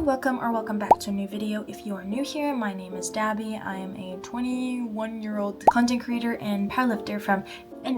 welcome back to a new video. If you are new here, my name is Dabi. I am a 21-year-old content creator and powerlifter from and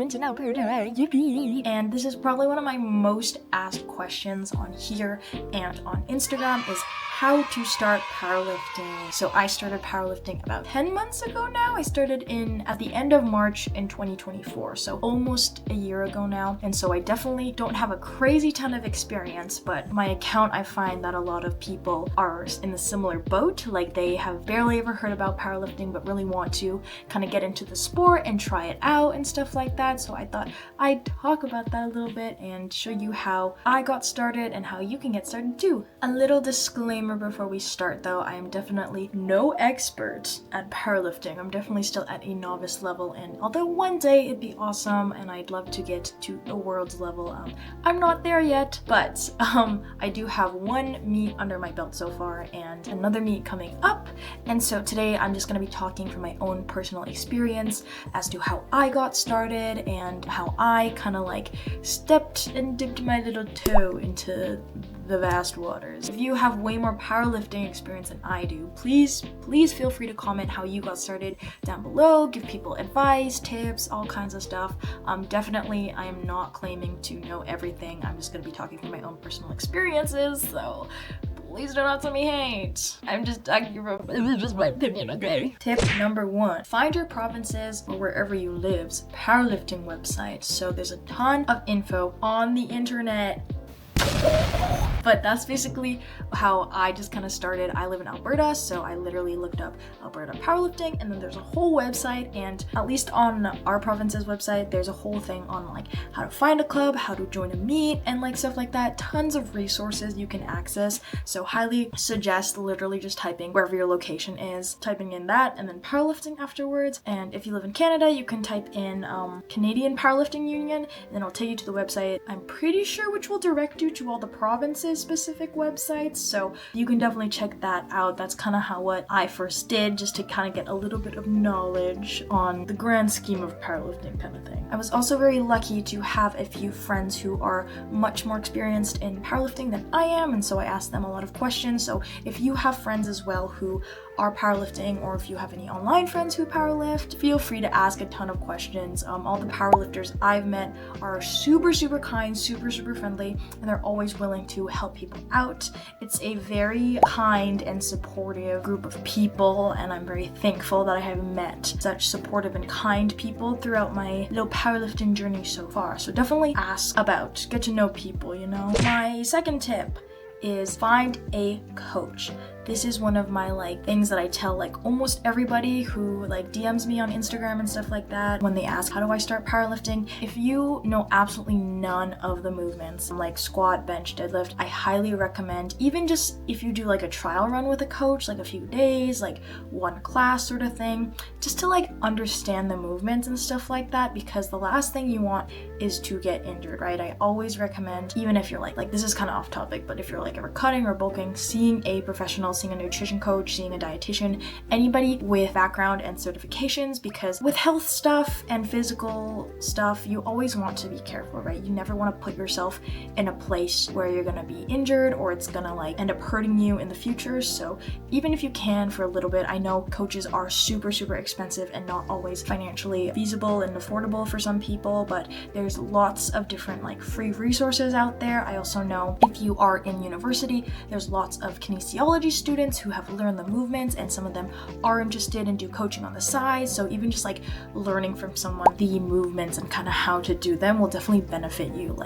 this is probably one of my most asked questions on here and on Instagram is how to start powerlifting. So I started powerlifting about 10 months ago now. I started at the end of March in 2024, so almost a year ago now. And so I definitely don't have a crazy ton of experience, but my account, I find that a lot of people are in a similar boat. Like they have barely ever heard about powerlifting, but really want to kind of get into the sport and try it out and stuff like that. So I thought I'd talk about that a little bit and show you how I got started and how you can get started too. A little disclaimer before we start though, I am definitely no expert at powerlifting. I'm definitely still at a novice level, and although one day it'd be awesome and I'd love to get to a world's level, I'm not there yet, but I do have one meet under my belt so far and another meet coming up. And so today I'm just going to be talking from my own personal experience as to how I got started and how I kind of like stepped and dipped my little toe into the vast waters. If you have way more powerlifting experience than I do, please feel free to comment how you got started down below, give people advice, tips, all kinds of stuff. Definitely I am not claiming to know everything. I'm just going to be talking from my own personal experiences, so please do not send me hate. I'm just talking about just my opinion, okay? Tip number 1. Find your provinces or wherever you live's powerlifting website. So there's a ton of info on the internet. But that's basically how I just kind of started. I live in Alberta, so I literally looked up Alberta powerlifting, and then there's a whole website, and at least on our province's website, there's a whole thing on like how to find a club, how to join a meet, and like stuff like that. Tons of resources you can access. So highly suggest literally just typing wherever your location is, typing in that, and then powerlifting afterwards. And if you live in Canada, you can type in Canadian Powerlifting Union, and then it'll take you to the website. I'm pretty sure which will direct you to all the provinces specific websites, so you can definitely check that out. That's kind of what I first did, just to kind of get a little bit of knowledge on the grand scheme of powerlifting kind of thing. I was also very lucky to have a few friends who are much more experienced in powerlifting than I am, and so I asked them a lot of questions. So if you have friends as well who are powerlifting, or if you have any online friends who powerlift, feel free to ask a ton of questions. All the powerlifters I've met are super kind, super friendly, and they're always willing to help people out. It's a very kind and supportive group of people, and I'm very thankful that I have met such supportive and kind people throughout my little powerlifting journey so far. So definitely ask about, get to know people, you know. My second tip is find a coach. This is one of my things that I tell almost everybody who DMs me on Instagram and stuff like that when they ask how do I start powerlifting. If you know absolutely none of the movements like squat, bench, deadlift, I highly recommend, even just if you do a trial run with a coach, a few days, one class sort of thing, just to understand the movements and stuff like that, because the last thing you want is to get injured, right? I always recommend, even if you're this is kind of off topic, but if you're ever cutting or bulking, seeing a professional, seeing a nutrition coach, seeing a dietitian, anybody with background and certifications, because with health stuff and physical stuff, you always want to be careful, right? You never want to put yourself in a place where you're going to be injured or it's going to end up hurting you in the future. So even if you can for a little bit, I know coaches are super expensive and not always financially feasible and affordable for some people, but there's lots of different free resources out there. I also know if you are in university, there's lots of kinesiology students who have learned the movements, and some of them are interested and do coaching on the side. So even just learning from someone the movements and kind of how to do them will definitely benefit you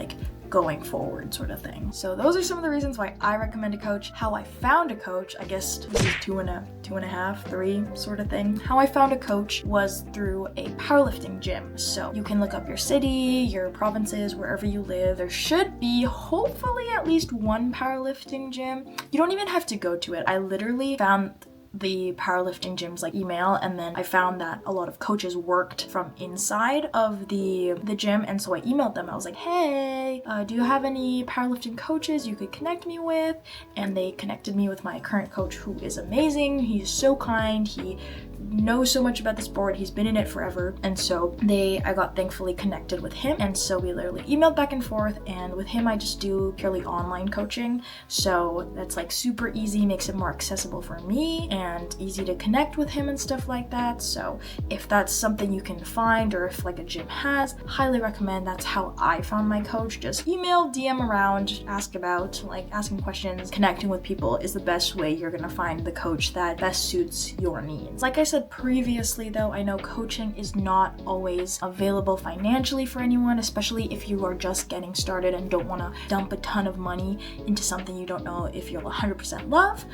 going forward sort of thing. So those are some of the reasons why I recommend a coach. How I found a coach, I guess this is two and a half, 3 sort of thing. How I found a coach was through a powerlifting gym. So you can look up your city, your provinces, wherever you live. There should be hopefully at least one powerlifting gym. You don't even have to go to it. I literally found the powerlifting gym's email, and then I found that a lot of coaches worked from inside of the gym, and so I emailed them. I was like, hey, do you have any powerlifting coaches you could connect me with? And they connected me with my current coach, who is amazing. He's so kind. He knows so much about the sport. He's been in it forever. And so I got thankfully connected with him. And so we literally emailed back and forth. And with him, I just do purely online coaching. So that's like super easy, makes it more accessible for me and easy to connect with him and stuff like that. So if that's something you can find, or if like a gym has, highly recommend. That's how I found my coach. Just email, DM around, ask about, like asking questions, connecting with people is the best way you're gonna find the coach that best suits your needs. Like I said previously though, I know coaching is not always available financially for anyone, especially if you are just getting started and don't want to dump a ton of money into something you don't know if you'll 100% love.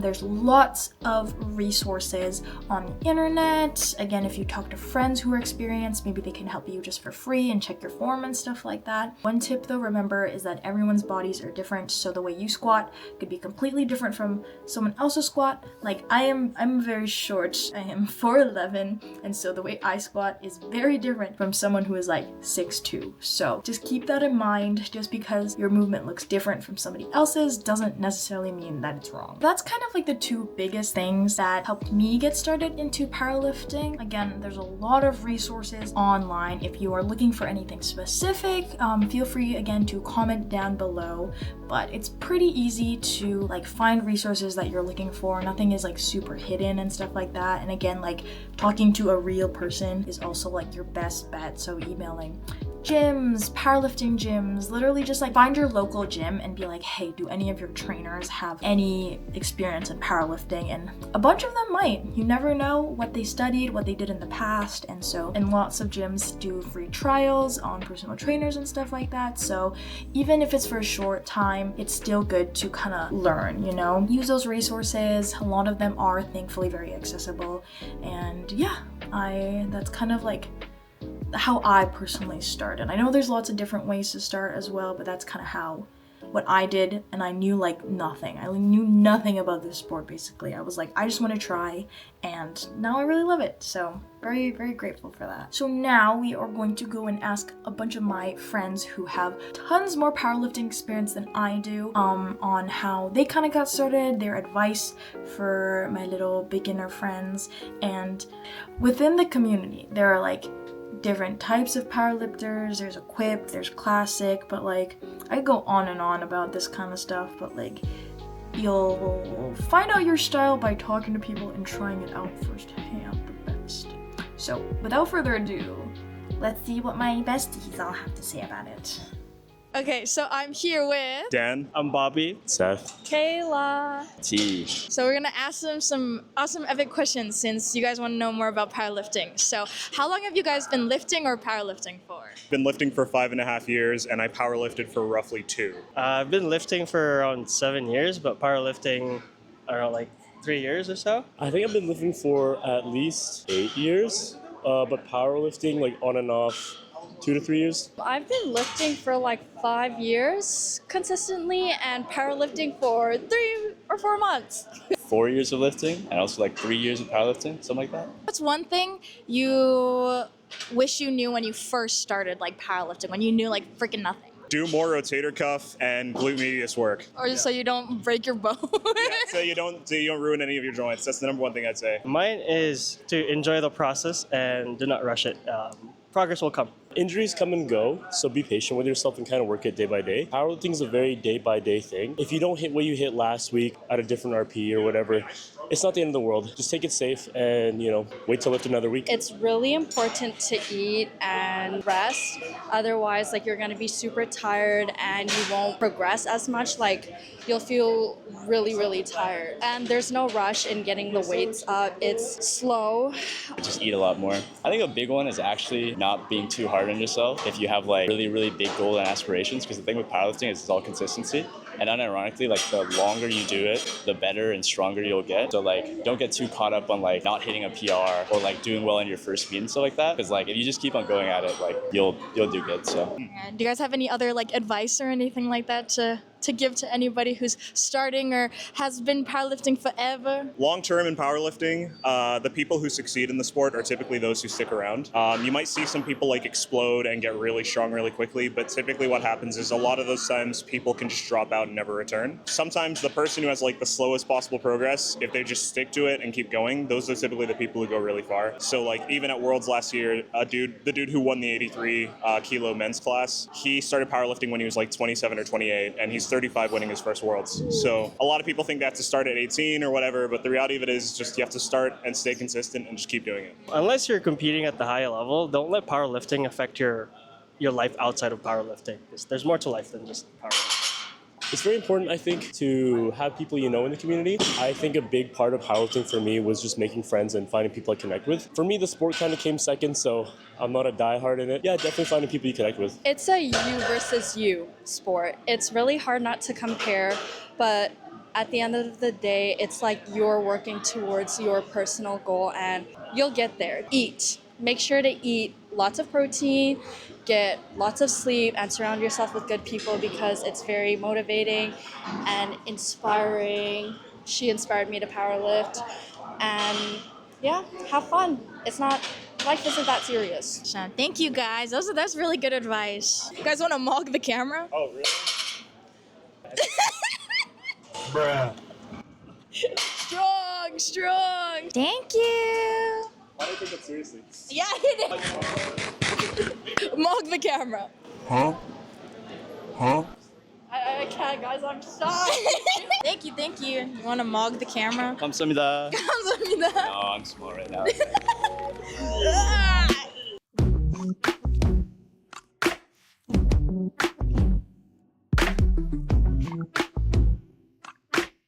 There's lots of resources on the internet. Again, if you talk to friends who are experienced, maybe they can help you just for free and check your form and stuff like that. One tip though, remember, is that everyone's bodies are different, so the way you squat could be completely different from someone else's squat. Like I'm very short. I am 4'11", and so the way I squat is very different from someone who is like 6'2". So just keep that in mind. Just because your movement looks different from somebody else's doesn't necessarily mean that it's wrong. That's kind of like the two biggest things that helped me get started into powerlifting. Again, there's a lot of resources online. If you are looking for anything specific, feel free again to comment down below, but it's pretty easy to like find resources that you're looking for. Nothing is like super hidden and stuff like that. And again, like talking to a real person is also like your best bet. So emailing gyms, powerlifting gyms, literally just like find your local gym and be like, hey, do any of your trainers have any experience in powerlifting? And a bunch of them might. You never know what they studied, what they did in the past. And so, and lots of gyms do free trials on personal trainers and stuff like that. So even if it's for a short time, it's still good to kind of learn, you know, use those resources. A lot of them are thankfully very accessible. And yeah, that's kind of like how I personally started. I know there's lots of different ways to start as well, but that's kind of what I did, and I knew like nothing. I knew nothing about this sport basically. I was like, I just want to try, and now I really love it. So very, very grateful for that. So now we are going to go and ask a bunch of my friends who have tons more powerlifting experience than I do, on how they kind of got started, their advice for my little beginner friends. And within the community, there are like different types of powerlifters. There's equipped, there's classic, but like I could go on and on about this kind of stuff, but like you'll find out your style by talking to people and trying it out firsthand the best. So without further ado, let's see what my besties all have to say about it. Okay, so I'm here with Dan. I'm Bobby. Seth. Kayla. T. So we're gonna ask them some awesome epic questions since you guys want to know more about powerlifting. So how long have you guys been lifting or powerlifting for? Been lifting for 5.5 years, and I powerlifted for roughly 2. I've been lifting for around 7 years, but powerlifting around like 3 years or so. I think I've been lifting for at least 8 years, but powerlifting like on and off 2 to 3 years. I've been lifting for like 5 years consistently and powerlifting for 3 or 4 months. 4 years of lifting and also like 3 years of powerlifting, something like that. What's one thing you wish you knew when you first started like powerlifting, when you knew like freaking nothing? Do more rotator cuff and glute medius work. Or just so you don't break your bone. So you don't ruin any of your joints. That's the number one thing I'd say. Mine is to enjoy the process and do not rush it. Progress will come. Injuries come and go, so be patient with yourself and kind of work it day by day. Powerlifting is a very day-by-day thing. If you don't hit what you hit last week at a different RP or whatever, it's not the end of the world. Just take it safe and, wait to lift another week. It's really important to eat and rest. Otherwise, like you're going to be super tired and you won't progress as much. Like you'll feel really, really tired. And there's no rush in getting the weights up. It's slow. Just eat a lot more. I think a big one is actually not being too hard on yourself if you have like really, really big goals and aspirations, because the thing with powerlifting is it's all consistency. And unironically, like the longer you do it, the better and stronger you'll get. So like, don't get too caught up on like not hitting a PR or like doing well in your first meet and stuff like that. Because like, if you just keep on going at it, like you'll do good. So. And do you guys have any other like advice or anything like that to to give to anybody who's starting or has been powerlifting forever? Long term in powerlifting, the people who succeed in the sport are typically those who stick around. You might see some people like explode and get really strong really quickly, but typically what happens is a lot of those times people can just drop out and never return. Sometimes the person who has like the slowest possible progress, if they just stick to it and keep going, those are typically the people who go really far. So like even at Worlds last year, the dude who won the 83 kilo men's class, he started powerlifting when he was like 27 or 28, and he's 35 winning his first Worlds. So a lot of people think they have to start at 18 or whatever, but the reality of it is just you have to start and stay consistent and just keep doing it. Unless you're competing at the high level, don't let powerlifting affect your life outside of powerlifting. There's more to life than just powerlifting. It's very important, I think, to have people you know in the community. I think a big part of powerlifting for me was just making friends and finding people I connect with. For me, the sport kind of came second, so I'm not a diehard in it. Yeah, definitely finding people you connect with. It's a you versus you sport. It's really hard not to compare, but at the end of the day, it's like you're working towards your personal goal and you'll get there. Eat. Make sure to eat lots of protein, get lots of sleep, and surround yourself with good people because it's very motivating and inspiring. She inspired me to powerlift. And yeah, have fun. Life isn't that serious. Thank you guys. That's really good advice. You guys want to mog the camera? Oh, really? Bruh. Strong. Thank you. I don't take that seriously. Yeah, it is. Mog the camera. Huh? I can't, guys. I'm shy. Thank you. You want to mog the camera? 감사합니다. 감사합니다. No, I'm small right now. Ah!